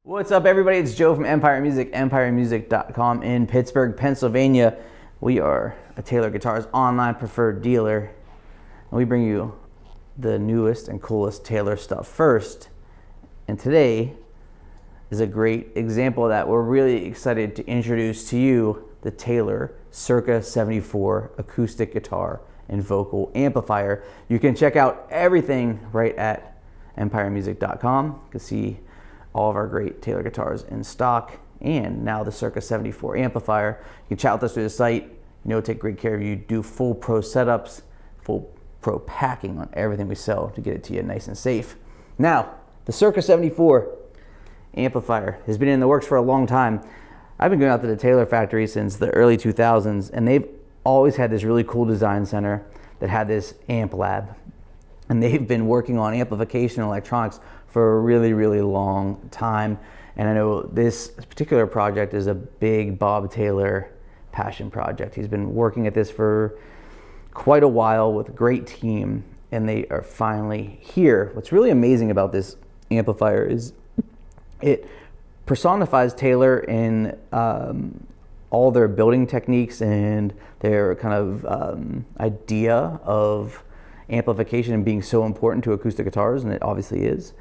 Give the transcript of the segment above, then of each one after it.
What's up, everybody? It's Joe from Empire Music, empiremusic.com in Pittsburgh, Pennsylvania. We are a Taylor Guitars online preferred dealer, and we bring you the newest and coolest Taylor stuff first. And today is a great example of that. We're really excited to introduce to you the Taylor Circa 74 acoustic guitar and vocal amplifier. You can check out everything right at empiremusic.com. You can see all of our great Taylor guitars in stock, and now the Circa 74 amplifier. You can chat with us through the site. You know, take great care of you. Do full pro setups, full pro packing on everything we sell to get it to you nice and safe. Now, the Circa 74 amplifier has been in the works for a long time. I've been going out to the Taylor factory since the early 2000s, and they've always had this really cool design center that had this amp lab. And they've been working on amplification and electronics for a really, really long time. And I know this particular project is a big Bob Taylor passion project. He's been working at this for quite a while with a great team, and they are finally here. What's really amazing about this amplifier is it personifies Taylor in all their building techniques and their kind of idea of amplification and being so important to acoustic guitars, and it obviously is.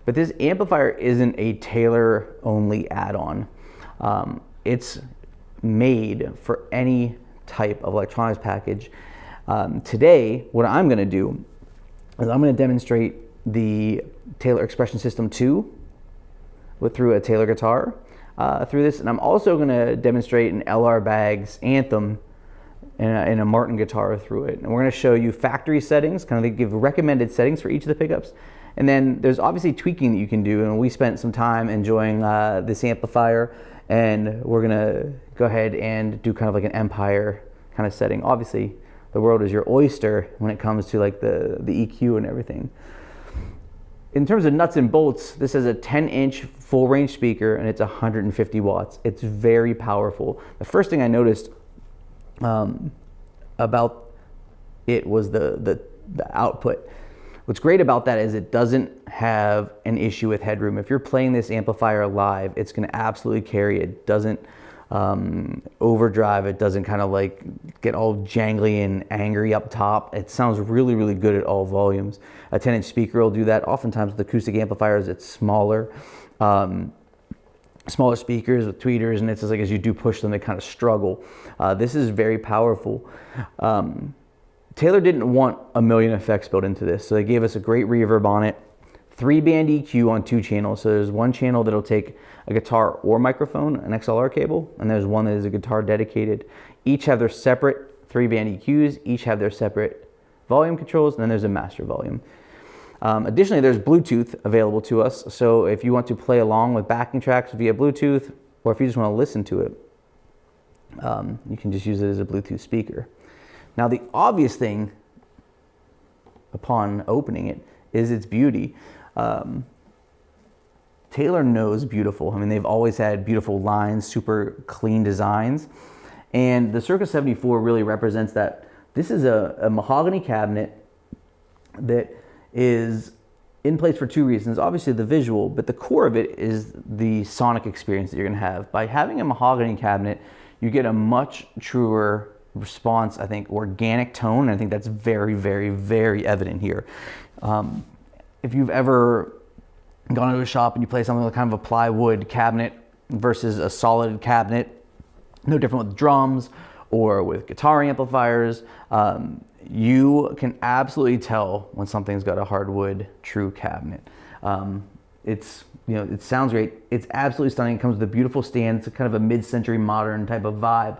But this amplifier isn't a Taylor only add-on. It's made for any type of electronics package. Today, what I'm gonna do is I'm gonna demonstrate the Taylor Expression System 2 through a Taylor guitar through this, and I'm also gonna demonstrate an LR Baggs Anthem and a Martin guitar through it. And we're going to show you factory settings, kind of they give recommended settings for each of the pickups. And then there's obviously tweaking that you can do, and we spent some time enjoying this amplifier, and we're going to go ahead and do kind of like an Empire kind of setting. Obviously, the world is your oyster when it comes to like the EQ and everything. In terms of nuts and bolts, this is a 10-inch full range speaker, and it's 150 watts. It's very powerful. The first thing I noticed about it was the output. What's great about that is it doesn't have an issue with headroom. If you're playing this amplifier live, it's going to absolutely carry. It doesn't overdrive. It doesn't kind of like get all jangly and angry up top. It sounds really, really good at all volumes. A 10-inch speaker will do that. Oftentimes with acoustic amplifiers, it's smaller. Smaller speakers with tweeters, and it's just like as you do push them, they kind of struggle. This is very powerful. Taylor didn't want a million effects built into this, so they gave us a great reverb on it, 3-band EQ on 2 channels. So there's one channel that'll take a guitar or microphone, an XLR cable, and there's one that is a guitar dedicated. Each have their separate 3-band EQs, each have their separate volume controls, and then there's a master volume. Additionally, there's Bluetooth available to us, so if you want to play along with backing tracks via Bluetooth, or if you just want to listen to it, you can just use it as a Bluetooth speaker. Now, the obvious thing upon opening it is its beauty. Taylor knows beautiful. I mean, they've always had beautiful lines, super clean designs, and the Circa 74 really represents that. This is a mahogany cabinet that is in place for 2 reasons. Obviously the visual, but the core of it is the sonic experience that you're gonna have. By having a mahogany cabinet, you get a much truer response, I think, organic tone, and I think that's very, very, very evident here. If you've ever gone to a shop and you play something like kind of a plywood cabinet versus a solid cabinet, no different with drums or with guitar amplifiers, you can absolutely tell when something's got a hardwood true cabinet. It's, you know, it sounds great. It's absolutely stunning. It comes with a beautiful stand. It's a kind of a mid-century modern type of vibe,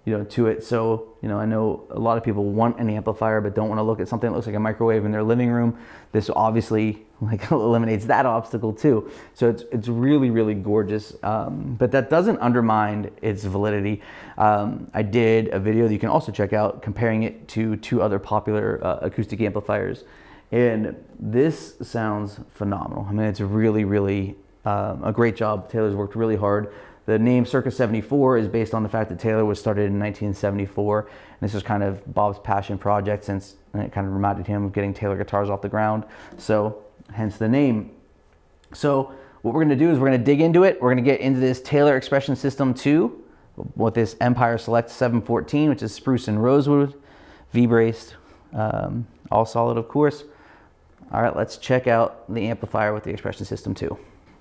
you know, to it. So, you know, I know a lot of people want an amplifier but don't want to look at something that looks like a microwave in their living room. This obviously like eliminates that obstacle too. So it's really, really gorgeous. But that doesn't undermine its validity. I did a video that you can also check out comparing it to 2 other popular acoustic amplifiers. And this sounds phenomenal. I mean, it's really, really a great job. Taylor's worked really hard. The name Circa 74 is based on the fact that Taylor was started in 1974. And this was kind of Bob's passion project, since it kind of reminded him of getting Taylor guitars off the ground. So hence the name. So what we're gonna do is we're gonna dig into it. We're gonna get into this Taylor Expression System 2 with this Empire Select 714, which is spruce and rosewood, V-braced, all solid, of course. All right, let's check out the amplifier with the Expression System 2.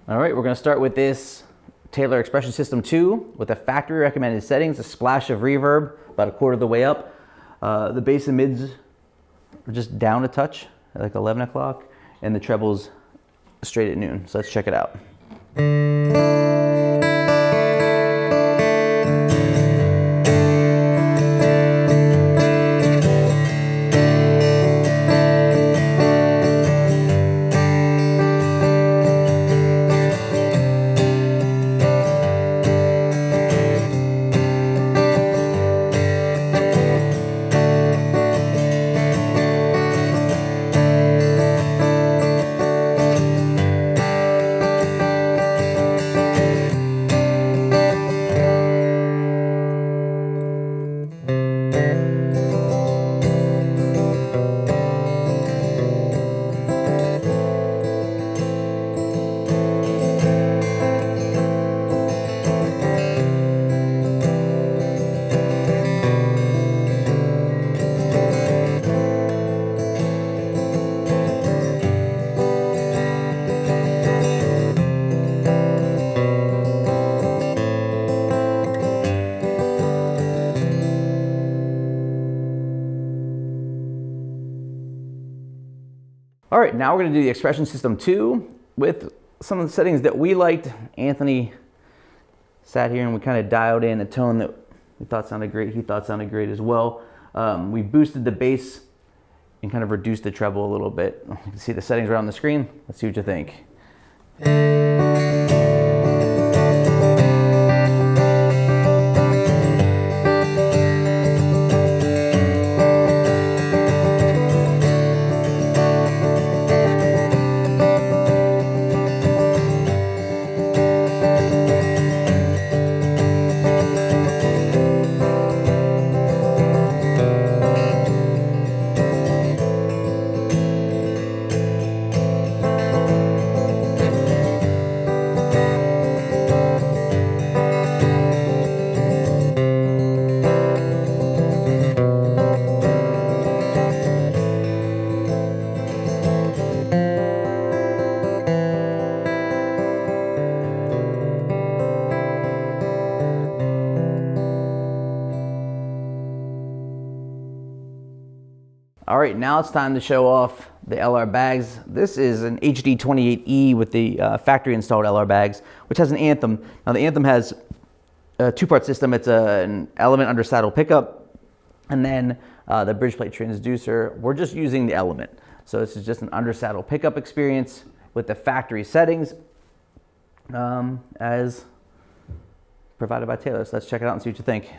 All right, we're gonna start with this Taylor Expression System 2 with the factory recommended settings, a splash of reverb, about a quarter of the way up. The bass and mids are just down a touch at like 11 o'clock, and the trebles straight at noon. So let's check it out. All right, now we're gonna do the Expression System 2 with some of the settings that we liked. Anthony sat here and we kind of dialed in a tone that we thought sounded great. He thought sounded great as well. We boosted the bass and kind of reduced the treble a little bit. You can see the settings right on the screen. Let's see what you think. All right, now it's time to show off the LR bags. This is an HD28E with the factory installed LR bags, which has an Anthem. Now the Anthem has a two-part system. It's an element under saddle pickup, and then the bridge plate transducer. We're just using the element. So this is just an under saddle pickup experience with the factory settings as provided by Taylor. So let's check it out and see what you think.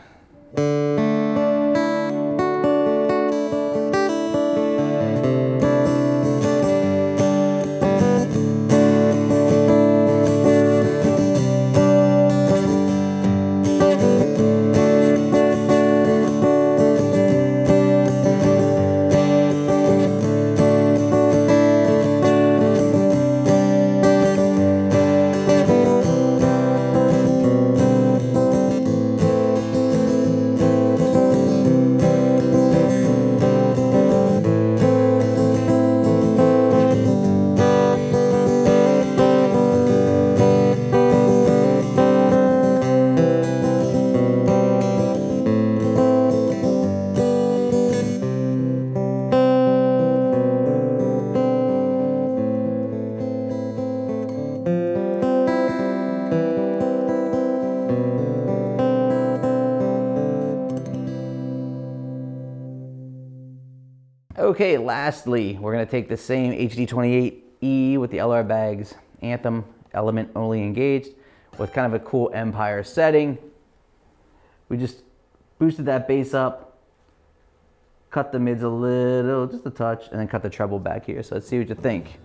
Okay, lastly, we're gonna take the same HD28E with the LR bags, Anthem, element only engaged, with kind of a cool Empire setting. We just boosted that bass up, cut the mids a little, just a touch, and then cut the treble back here. So let's see what you think.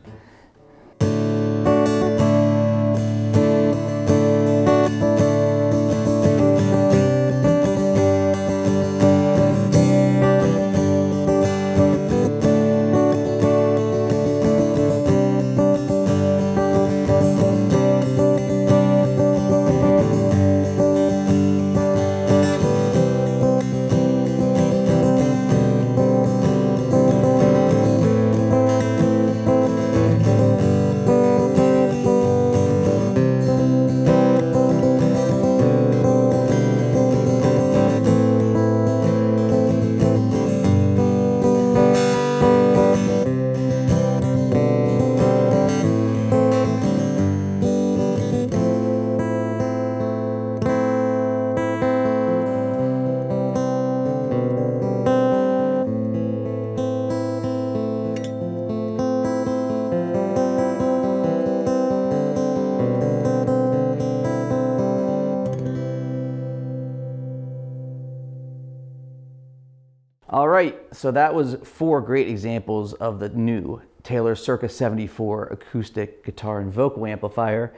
All right, so that was 4 great examples of the new Taylor Circa 74 acoustic guitar and vocal amplifier.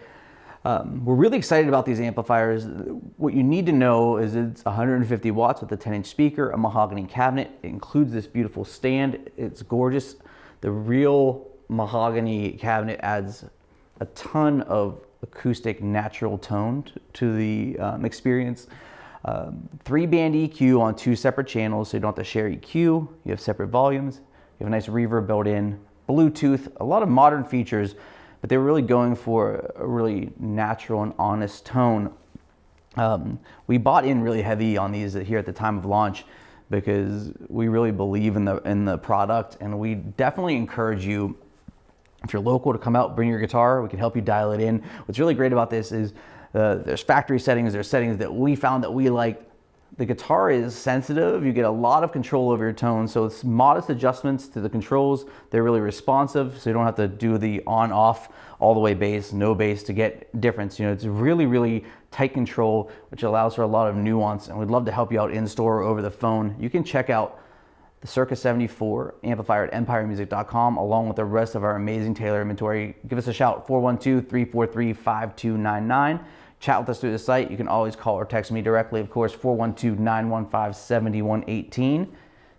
We're really excited about these amplifiers. What you need to know is it's 150 watts with a 10-inch speaker, a mahogany cabinet. It includes this beautiful stand. It's gorgeous. The real mahogany cabinet adds a ton of acoustic natural tone to the experience. 3-band EQ on 2 separate channels, so you don't have to share EQ. You have separate volumes. You have a nice reverb built in. Bluetooth, a lot of modern features, but they were really going for a really natural and honest tone. We bought in really heavy on these here at the time of launch because we really believe in the product, and we definitely encourage you, if you're local, to come out, bring your guitar. We can help you dial it in. What's really great about this is there's factory settings, there's settings that we found that we like. The guitar is sensitive. You get a lot of control over your tone, so it's modest adjustments to the controls. They're really responsive, so you don't have to do the on-off, all the way bass, no bass to get difference. You know, it's really, really tight control, which allows for a lot of nuance, and we'd love to help you out in-store or over the phone. You can check out the Circa 74 amplifier at empiremusic.com, along with the rest of our amazing Taylor inventory. Give us a shout, 412-343-5299. Chat with us through the site. You can always call or text me directly, of course, 412-915-7118.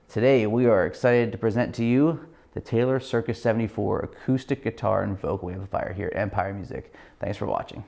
Today, we are excited to present to you the Taylor Circa 74 acoustic guitar and vocal amplifier here at Empire Music. Thanks for watching.